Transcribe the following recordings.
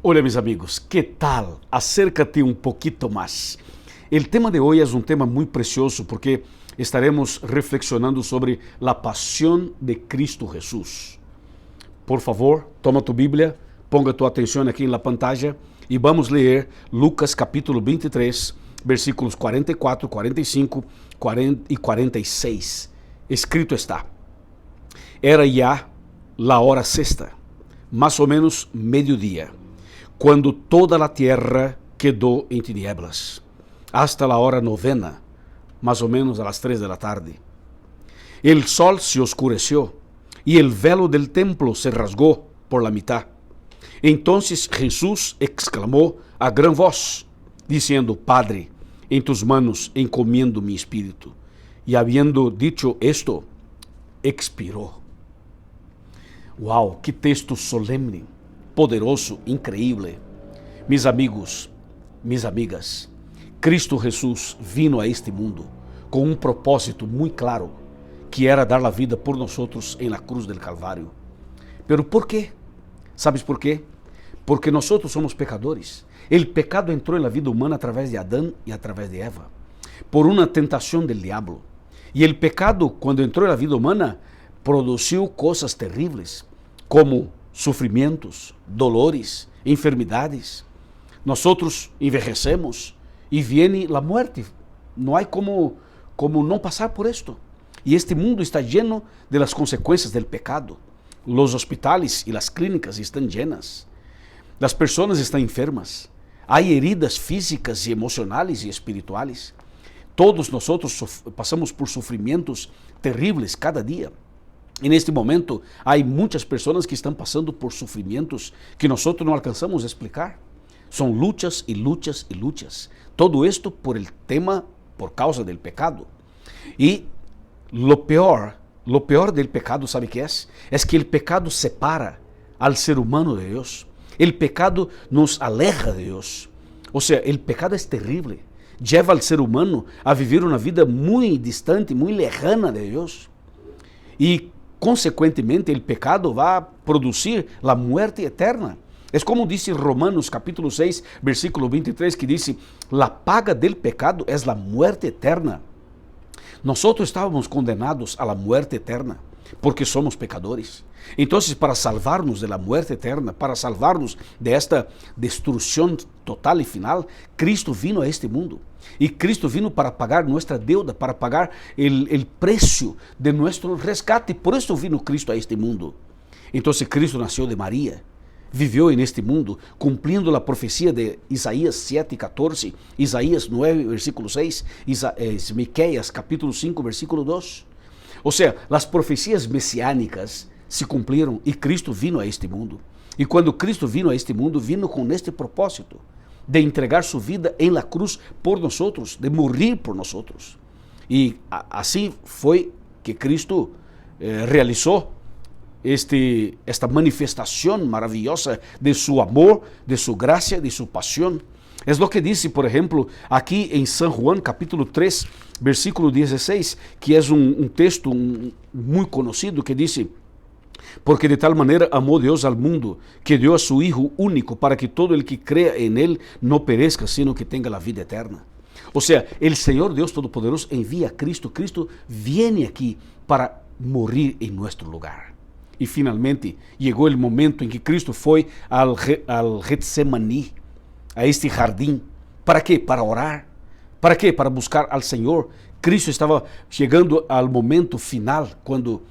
Hola mis amigos, ¿qué tal? Acércate un poquito más. El tema de hoy es un tema muy precioso porque estaremos reflexionando sobre la pasión de Cristo Jesús. Por favor, toma tu Biblia, ponga tu atención aquí en la pantalla y vamos a leer Lucas capítulo 23, versículos 44, 45, 40 y 46. Escrito está: era ya la hora sexta, más o menos mediodía, cuando toda la tierra quedó en tinieblas, hasta la hora novena, más o menos a las 3 de la tarde. El sol se oscureció y el velo del templo se rasgó por la mitad. Entonces Jesús exclamó a gran voz, diciendo: Padre, en tus manos encomiendo mi espíritu. Y habiendo dicho esto, expiró. ¡Wow! ¡Qué texto solemne! Poderoso, increíble. Mis amigos, mis amigas, Cristo Jesús vino a este mundo con un propósito muy claro, que era dar la vida por nosotros en la cruz del Calvario. ¿Pero por qué? ¿Sabes por qué? Porque nosotros somos pecadores. El pecado entró en la vida humana a través de Adán y a través de Eva, por una tentación del diablo. Y el pecado, cuando entró en la vida humana, produjo cosas terribles, como sufrimientos, dolores, enfermedades. Nosotros envejecemos y viene la muerte. No hay como no pasar por esto. Y este mundo está lleno de las consecuencias del pecado. Los hospitales y las clínicas están llenas. Las personas están enfermas. Hay heridas físicas y emocionales y espirituales. Todos nosotros pasamos por sufrimientos terribles cada día. En este momento hay muchas personas que están pasando por sufrimientos que nosotros no alcanzamos a explicar. Son luchas y luchas y luchas. Todo esto por el tema, por causa del pecado. Y lo peor del pecado, ¿sabe qué es? Es que el pecado separa al ser humano de Dios. El pecado nos aleja de Dios. O sea, el pecado es terrible. Lleva al ser humano a vivir una vida muy distante, muy lejana de Dios. Y consecuentemente el pecado va a producir la muerte eterna. Es como dice Romanos capítulo 6, versículo 23, que dice: la paga del pecado es la muerte eterna. Nosotros estábamos condenados a la muerte eterna porque somos pecadores. Entonces, para salvarnos de la muerte eterna, para salvarnos de esta destrucción total y final, Cristo vino a este mundo. Y Cristo vino para pagar nuestra deuda, para pagar el precio de nuestro rescate. Por eso vino Cristo a este mundo. Entonces Cristo nació de María, vivió en este mundo, cumpliendo la profecía de Isaías 7:14, Isaías 9, versículo 6, Miqueias capítulo 5, versículo 2. O sea, las profecías mesiánicas se cumplieron y Cristo vino a este mundo. Y cuando Cristo vino a este mundo, vino con este propósito de entregar su vida en la cruz por nosotros, de morir por nosotros. Y así fue que Cristo realizó esta manifestación maravillosa de su amor, de su gracia, de su pasión. Es lo que dice, por ejemplo, aquí en San Juan capítulo 3, versículo 16, que es un texto muy conocido, que dice: porque de tal manera amó Dios al mundo, que dio a su Hijo único, para que todo el que crea en Él no perezca, sino que tenga la vida eterna. O sea, el Señor Dios Todopoderoso envía a Cristo. Cristo viene aquí para morir en nuestro lugar. Y finalmente llegó el momento en que Cristo fue al Getsemaní, a este jardín. ¿Para qué? Para orar. ¿Para qué? Para buscar al Señor. Cristo estaba llegando al momento final cuando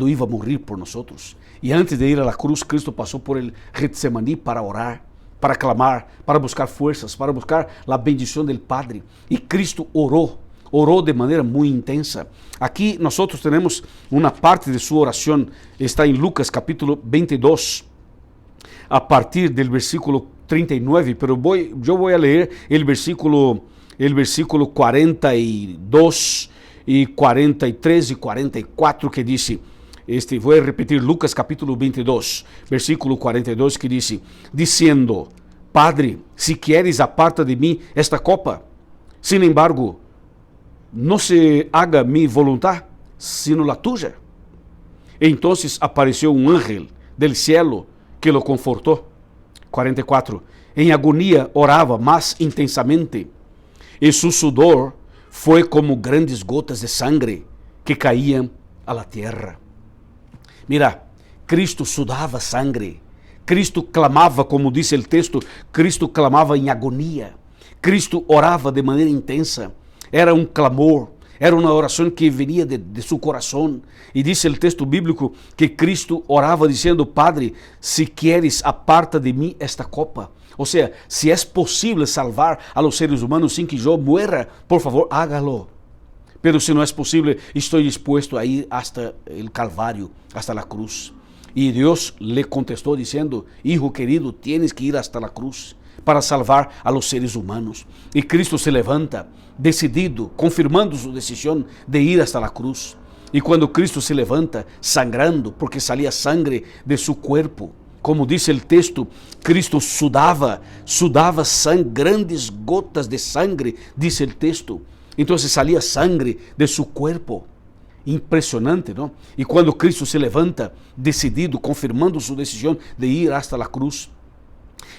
iba a morir por nosotros. Y antes de ir a la cruz, Cristo pasó por el Getsemaní para orar, para clamar, para buscar fuerzas, para buscar la bendición del Padre. Y Cristo oró de manera muy intensa. Aquí nosotros tenemos una parte de su oración, está en Lucas capítulo 22, a partir del versículo 39, pero yo voy a leer el versículo 42 y 43 y 44, que dice, voy a repetir Lucas capítulo 22, versículo 42, que dice: diciendo: Padre, si quieres, aparta de mí esta copa. Sin embargo, no se haga mi voluntad, sino la tuya. Entonces apareció un ángel del cielo que lo confortó. 44. Em agonia orava mais intensamente, e su sudor foi como grandes gotas de sangre que caíam a la tierra. Mira, Cristo sudava sangre. Cristo clamava, como diz o texto, Cristo clamava em agonia. Cristo orava de maneira intensa. Era um clamor, era uma oração que vinha de seu coração. E diz o texto bíblico que Cristo orava dizendo: Padre, se queres, aparta de mim esta copa. Ou seja, se é possível salvar a los seres humanos sem que eu muera, por favor, hágalo. Pero se não é possível, estou disposto a ir hasta el Calvário, hasta la cruz. E Deus lhe contestou dizendo: Hijo querido, tienes que ir hasta la cruz para salvar a los seres humanos. E Cristo se levanta, decidido, confirmando sua decisão de ir hasta la cruz. E quando Cristo se levanta, sangrando, porque salia sangre de seu corpo, como diz o texto, Cristo sudava sangue, grandes gotas de sangre, diz o texto. Então salia sangre de seu corpo. Impressionante, não? E quando Cristo se levanta, decidido, confirmando sua decisão de ir hasta la cruz,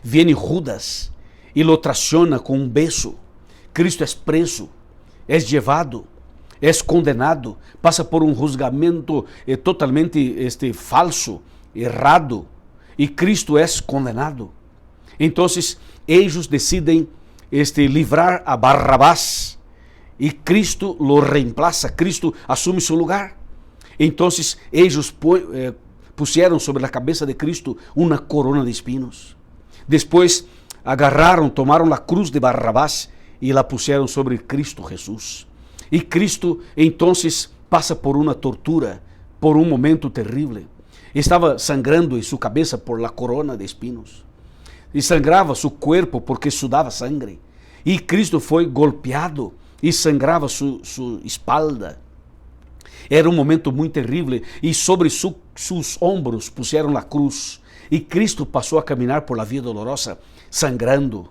vem Judas e lo traiciona com um beijo. Cristo é preso, é levado, é condenado, passa por um julgamento totalmente falso, errado, e Cristo é condenado. Então, eles decidem livrar a Barrabás, e Cristo lo reemplaça, Cristo assume seu lugar. Então, eles puseram sobre a cabeça de Cristo uma corona de espinos. Depois, tomaram a cruz de Barrabás e la puseram sobre Cristo Jesus. E Cristo, então, passa por uma tortura, por um momento terrível. Estava sangrando em sua cabeça por la corona de espinos. E sangrava seu corpo porque sudava sangue. E Cristo foi golpeado e sangrava sua espalda. Era um momento muito terrível. E sobre seus ombros puseram a cruz. E Cristo passou a caminhar por la via dolorosa, sangrando,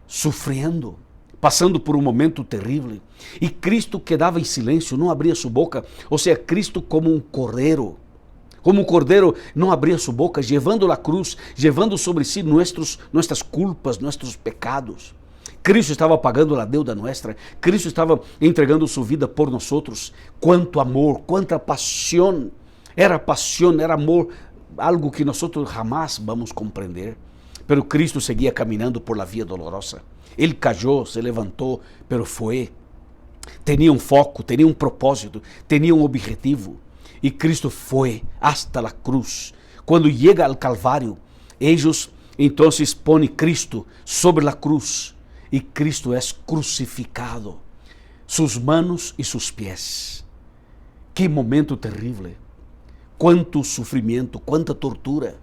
sofrendo, passando por um momento terrível. E Cristo quedava em silêncio, não abria sua boca. Ou seja, Cristo como um cordeiro não abria sua boca, levando a cruz, levando sobre si nossas culpas, nossos pecados. Cristo estava pagando a deuda nossa. Cristo estava entregando sua vida por nós. Quanto amor, quanta paixão. Era amor, algo que nós jamais vamos compreender. Pero Cristo seguia caminhando por la via dolorosa. Ele caiu, se levantou, pero foi. Tinha um foco, tinha um propósito, tinha um objetivo. E Cristo foi hasta la cruz. Quando chega ao Calvário, eles então põem Cristo sobre a cruz. E Cristo é crucificado. Suas mãos e seus pés. Que momento terrível. Quanto sofrimento, quanta tortura.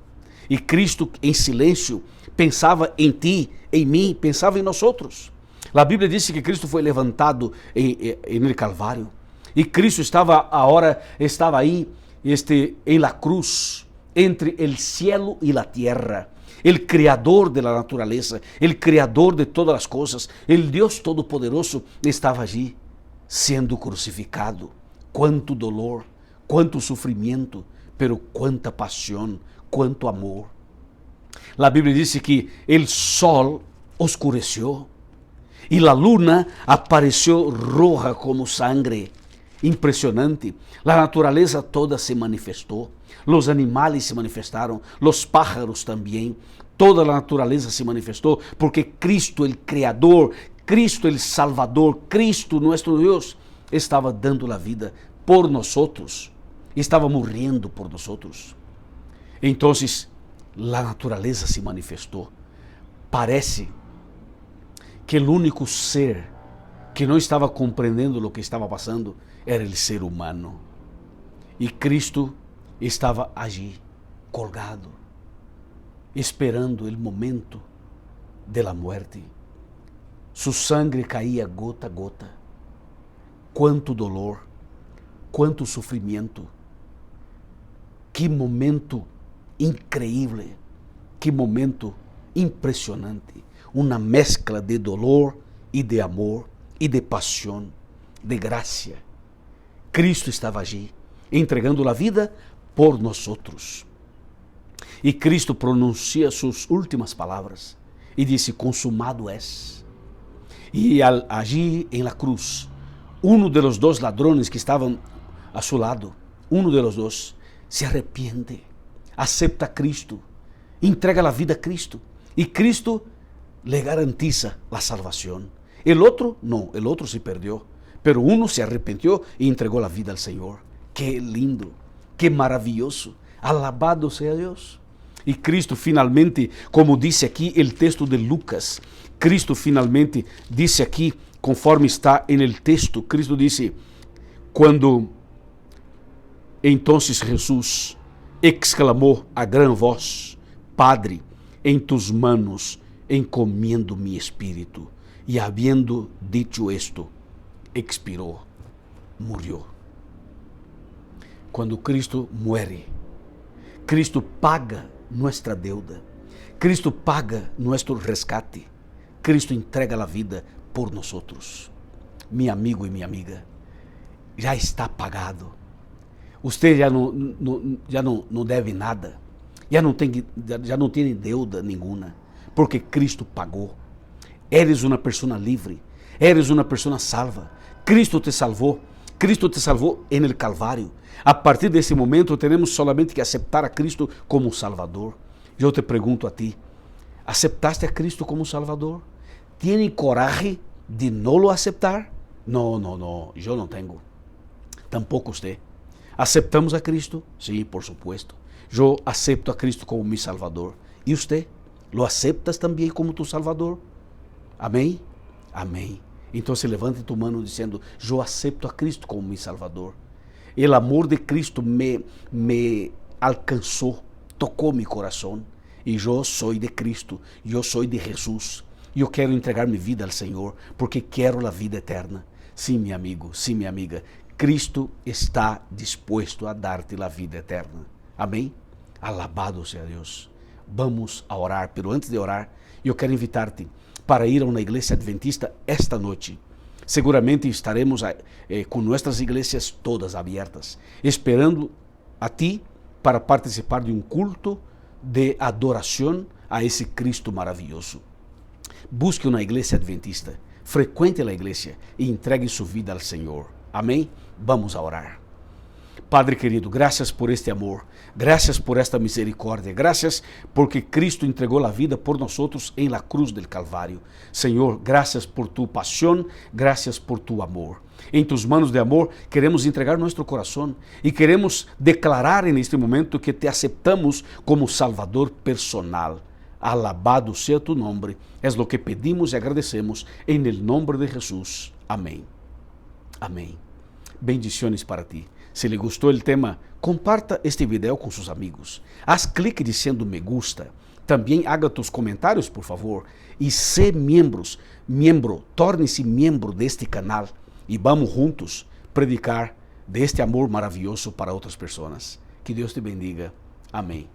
E Cristo em silêncio pensava em ti, em mim, pensava em nós outros. A Bíblia diz que Cristo foi levantado no Calvário. E Cristo estava aí, em la cruz, entre el cielo y la tierra. El Criador de la naturaleza, el Criador de todas as coisas, el Deus Todo-Poderoso estava allí, sendo crucificado. Quanto dolor, quanto sofrimento, pero quanta paixão, quanto amor. A Bíblia diz que el sol oscureció e la luna apareceu roja como sangre. Impressionante. A natureza toda se manifestou. Os animais se manifestaram. Os pájaros também. Toda a natureza se manifestou porque Cristo, o Criador, Cristo, o Salvador, Cristo, nosso Deus, estava dando a vida por nós outros. Estava morrendo por nós outros. Então, a natureza se manifestou. Parece que o único ser que não estava compreendendo o que estava passando era o ser humano. E Cristo estava allí, colgado, esperando o momento de la muerte. Su sangre caía gota a gota. Quanto dolor, quanto sofrimento. Que momento increíble, que momento impressionante. Uma mescla de dolor e de amor e de paixão, de graça. Cristo estava allí, entregando a vida por nós outros. E Cristo pronuncia suas últimas palavras e disse: consumado es. E allí en la cruz, uno de los dos ladrones que estaban a su lado, uno de los dos, se arrepiente, acepta a Cristo, entrega la vida a Cristo, y Cristo le garantiza la salvación. El otro no, el otro se perdió, pero uno se arrepintió y entregó la vida al Señor. Qué lindo, qué maravilloso, alabado sea Dios. E Cristo finalmente, como disse aqui o texto de Lucas, Cristo finalmente disse aqui, conforme está no texto, Cristo disse, quando entonces Jesus exclamou a gran voz, Padre, em tus manos encomiendo mi espírito. E habiendo dicho esto, expirou, murió. Quando Cristo muere, Cristo paga nuestra deuda, Cristo paga nuestro rescate, Cristo entrega a vida por nosotros. Mi amigo e minha amiga, já está pagado. Você já não deve nada, já não tem deuda nenhuma, porque Cristo pagou. Eres uma pessoa livre, eres uma pessoa salva. Cristo te salvou en el Calvário. A partir desse momento, temos solamente que aceitar a Cristo como Salvador. Eu te pergunto a ti, ¿aceptaste a Cristo como Salvador? ¿Tiene coragem de não lo aceitar? Não, eu não tenho. Tampouco você. ¿Aceptamos a Cristo? Sim, por supuesto. Eu acepto a Cristo como mi Salvador. E você? ¿Lo aceptas também como tu Salvador? Amém? Amém. Então se levante tu mano dizendo, eu acepto a Cristo como mi Salvador. O amor de Cristo me alcançou, tocou mi coração. E eu sou de Cristo, eu sou de Jesus. E eu quero entregar minha vida ao Senhor, porque quero a vida eterna. Sim, meu amigo, sim, minha amiga, Cristo está disposto a dar-te a vida eterna. Amém? Alabado seja Deus. Vamos a orar, pero antes de orar, eu quero invitar-te para ir a uma igreja adventista esta noite. Seguramente estaremos com nossas igrejas todas abertas, esperando a ti para participar de culto de adoração a esse Cristo maravilhoso. Busque uma igreja adventista, frequente a igreja e entregue sua vida ao Senhor. Amém? Vamos a orar. Padre querido, graças por este amor, graças por esta misericórdia, graças porque Cristo entregou a vida por nós em la cruz del Calvário. Senhor, graças por tu paixão, graças por tu amor. Em tus manos de amor queremos entregar nosso coração e queremos declarar neste momento que te aceptamos como Salvador personal. Alabado seja tu nome, é o que pedimos e agradecemos em el nome de Jesus. Amém. Amém. Bendiciones para ti. Se lhe gostou o tema, comparta este video com seus amigos. Haz clique dizendo me gusta. Também haga tus comentários, por favor. E se torne-se membro deste canal. E vamos juntos predicar deste amor maravilhoso para outras pessoas. Que Deus te bendiga. Amém.